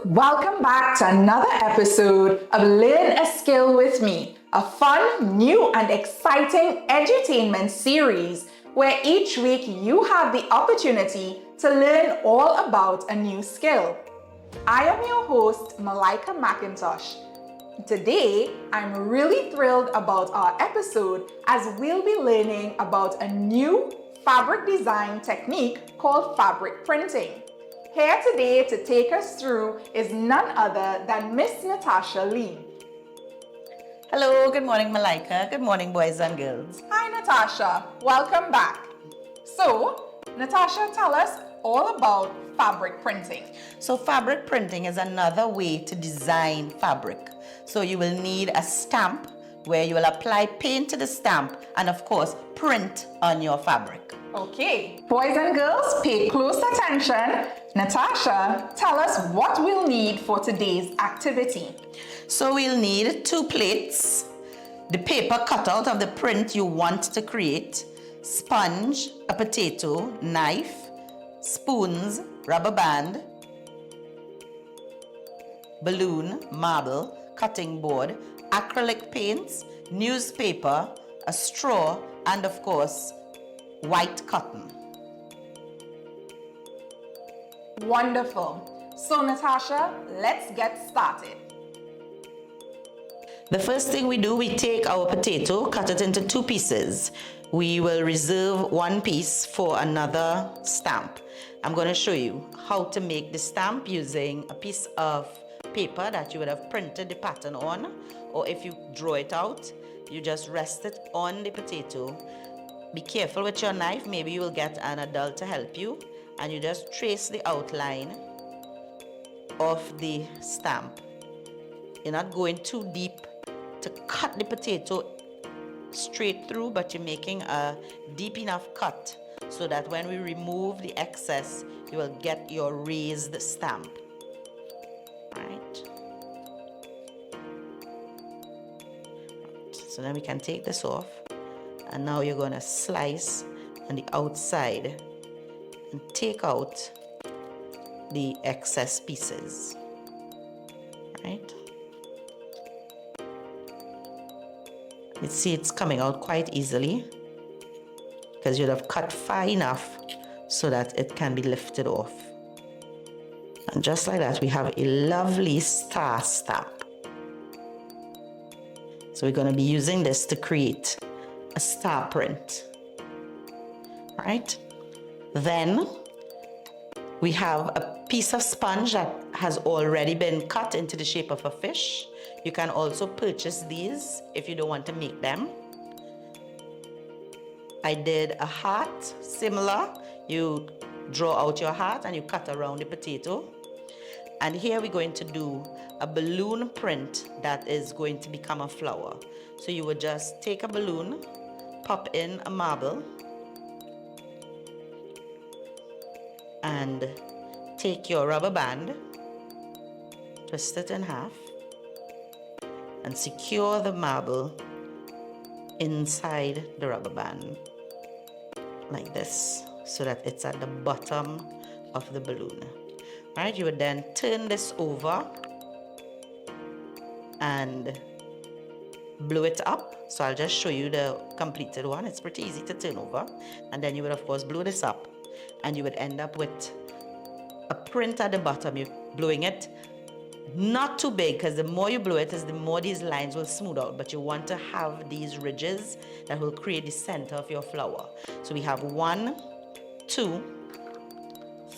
Welcome back to another episode of Learn a Skill with Me, a fun, new, and exciting edutainment series where each week you have the opportunity to learn all about a new skill. I am your host, Malika McIntosh. Today, I'm really thrilled about our episode as we'll be learning about a new fabric design technique called fabric printing. Here today to take us through is none other than Miss Natasha Lee. Hello, good morning, Malika. Good morning, boys and girls. Hi, Natasha. Welcome back. So, Natasha, tell us all about fabric printing. So, fabric printing is another way to design fabric. So, you will need a stamp where you will apply paint to the stamp and, of course, print on your fabric. Okay, boys and girls, pay close attention. Natasha, tell us what we'll need for today's activity. So we'll need 2 plates, the paper cut out of the print you want to create, sponge, a potato, knife, spoons, rubber band, balloon, marble, cutting board, acrylic paints, newspaper, a straw, and of course, white cotton. Wonderful. So Natasha, let's get started. The first thing we do, we take our potato, cut it into 2 pieces. We will reserve 1 piece for another stamp. I'm going to show you how to make the stamp using a piece of paper that you would have printed the pattern on, or if you draw it out, you just rest it on the potato. Be careful with your knife, maybe you will get an adult to help you, and you just trace the outline of the stamp. You're not going too deep to cut the potato straight through, but you're making a deep enough cut so that when we remove the excess, you will get your raised stamp. Right. So then we can take this off. And now you're going to slice on the outside and take out the excess pieces, right? You see it's coming out quite easily because you'd have cut far enough so that it can be lifted off. And just like that, we have a lovely star stamp. So we're going to be using this to create a star print, right? Then we have a piece of sponge that has already been cut into the shape of a fish. You can also purchase these if you don't want to make them. I did a heart, similar. You draw out your heart and you cut around the potato. And here we're going to do a balloon print that is going to become a flower. So you would just take a balloon, pop in a marble, and take your rubber band, twist it in half, and secure the marble inside the rubber band, like this, so that it's at the bottom of the balloon. All right, you would then turn this over and blow it up. So I'll just show you the completed one. It's pretty easy to turn over. And then you would of course blow this up and you would end up with a print at the bottom. You're blowing it not too big, because the more you blow it is the more these lines will smooth out, but you want to have these ridges that will create the center of your flower. So we have 1, 2,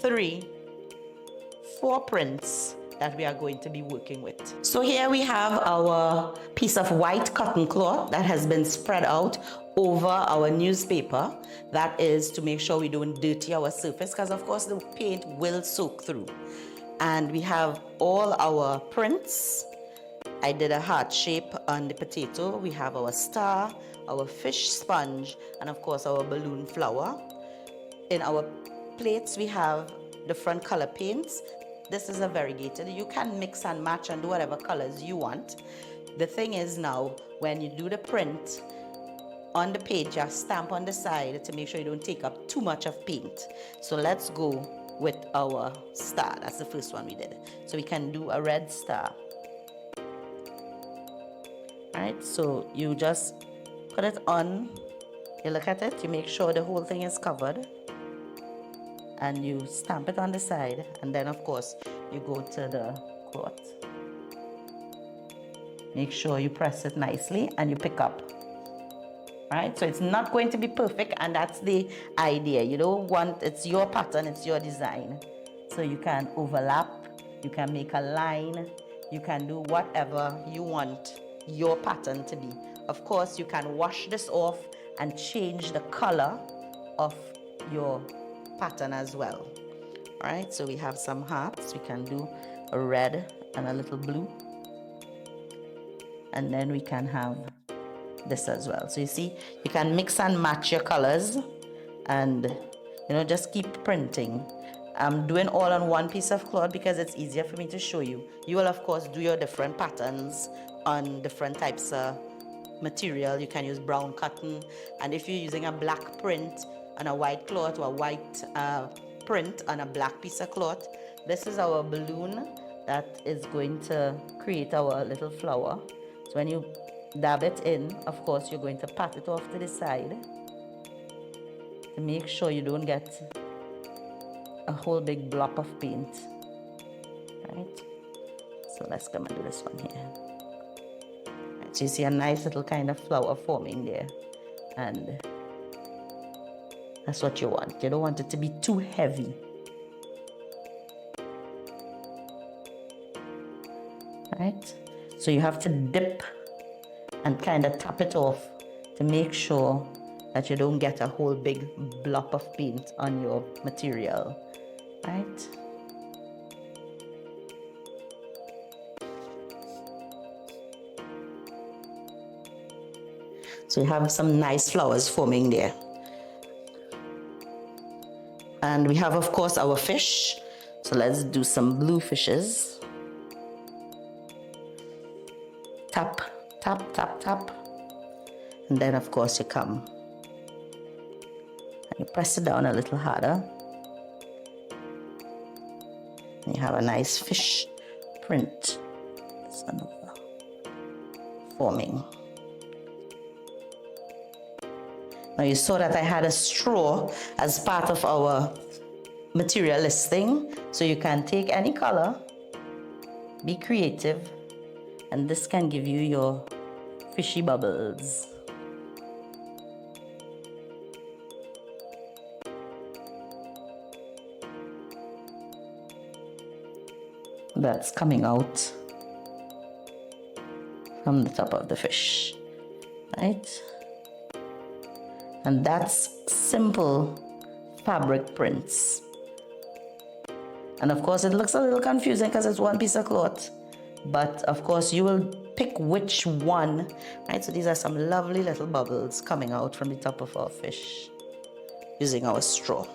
3, 4 prints that we are going to be working with. So here we have our piece of white cotton cloth that has been spread out over our newspaper. That is to make sure we don't dirty our surface, because of course the paint will soak through. And we have all our prints. I did a heart shape on the potato. We have our star, our fish sponge, and of course our balloon flower. In our plates we have different color paints. This is a variegated. You can mix and match and do whatever colors you want. The thing is now, when you do the print on the page, you stamp on the side to make sure you don't take up too much of paint. So let's go with our star. That's the first one we did. So we can do a red star. Right, so you just put it on, you look at it, you make sure the whole thing is covered, and you stamp it on the side, and then of course you go to the cloth. Make sure you press it nicely and you pick up. Right, so it's not going to be perfect, and that's the idea. You don't want, it's your pattern, it's your design. So you can overlap, you can make a line, you can do whatever you want your pattern to be. Of course, you can wash this off and change the color of your pattern as well. All right, so we have some hearts. We can do a red and a little blue, and then we can have this as well. So you see, you can mix and match your colors, and just keep printing. I'm doing all on one piece of cloth because it's easier for me to show you. You will of course do your different patterns on different types of material. You can use brown cotton, and if you're using a black print on a white cloth or a white print on a black piece of cloth, this is our balloon that is going to create our little flower. So when you dab it in, of course you're going to pat it off to the side to make sure you don't get a whole big blob of paint. Right, so let's come and do this one here. Right, so you see a nice little kind of flower forming there, and that's what you want. You don't want it to be too heavy. Right, so you have to dip and kind of tap it off to make sure that you don't get a whole big blob of paint on your material. Right, so you have some nice flowers forming there, and we have of course our fish. So let's do some blue fishes. Tap, tap, tap, tap, and then of course you come and you press it down a little harder. You have a nice fish print forming. Now you saw that I had a straw as part of our material listing, so you can take any color, be creative, and this can give you your fishy bubbles. That's coming out from the top of the fish, right? And that's simple fabric prints. And of course it looks a little confusing because it's one piece of cloth, but of course you will pick which one, right? So these are some lovely little bubbles coming out from the top of our fish using our straw.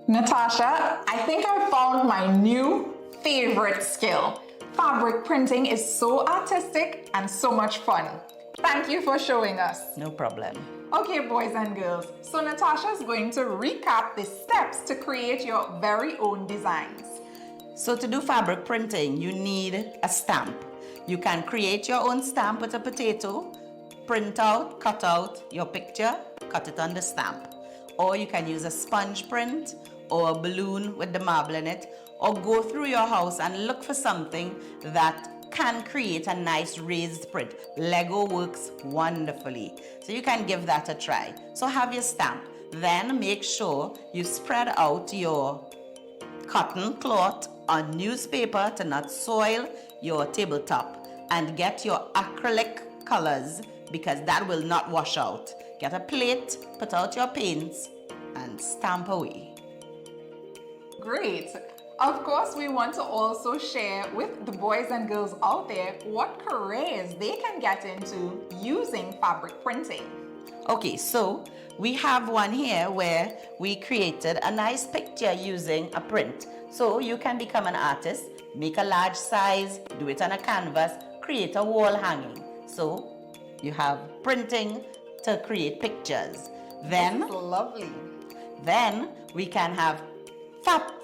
Natasha, I think I found my new favorite skill. Fabric printing is so artistic and so much fun. Thank you for showing us. No problem. Okay, boys and girls, so Natasha is going to recap the steps to create your very own designs. So to do fabric printing, you need a stamp. You can create your own stamp with a potato, print out, cut out your picture, cut it on the stamp. Or you can use a sponge print or a balloon with the marble in it, or go through your house and look for something that can create a nice raised print. Lego works wonderfully, so you can give that a try. So have your stamp, then make sure you spread out your cotton cloth on newspaper to not soil your tabletop, and get your acrylic colors because that will not wash out. Get a plate, put out your paints, and stamp away. Great. Of course, we want to also share with the boys and girls out there what careers they can get into using fabric printing. Okay, so we have one here where we created a nice picture using a print. So you can become an artist, make a large size, do it on a canvas, create a wall hanging. So you have printing to create pictures. Then This is lovely. Then we can have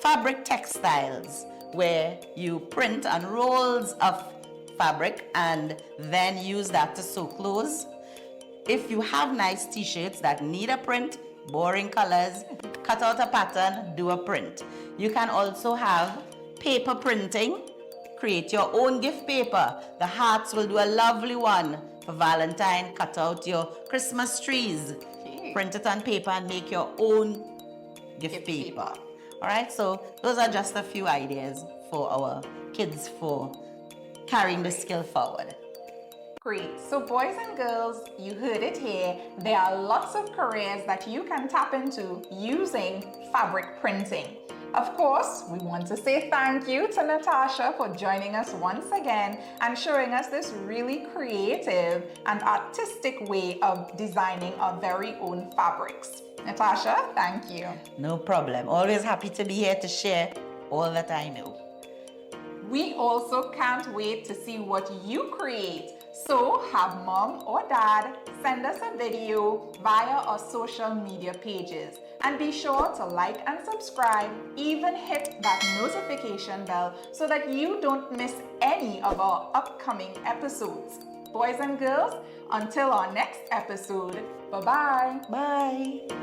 fabric textiles, where you print on rolls of fabric and then use that to sew clothes. If you have nice t-shirts that need a print, boring colors, cut out a pattern, do a print. You can also have paper printing. Create your own gift paper. The hearts will do a lovely one for Valentine. Cut out your Christmas trees. Print it on paper and make your own gift paper. All right, so those are just a few ideas for our kids for carrying the skill forward. Great. So boys and girls, you heard it here. There are lots of careers that you can tap into using fabric printing. Of course, we want to say thank you to Natasha for joining us once again and showing us this really creative and artistic way of designing our very own fabrics. Natasha, thank you. No problem. Always happy to be here to share all that I know. We also can't wait to see what you create. So have mom or dad send us a video via our social media pages. And be sure to like and subscribe, even hit that notification bell so that you don't miss any of our upcoming episodes. Boys and girls, until our next episode, bye-bye. Bye.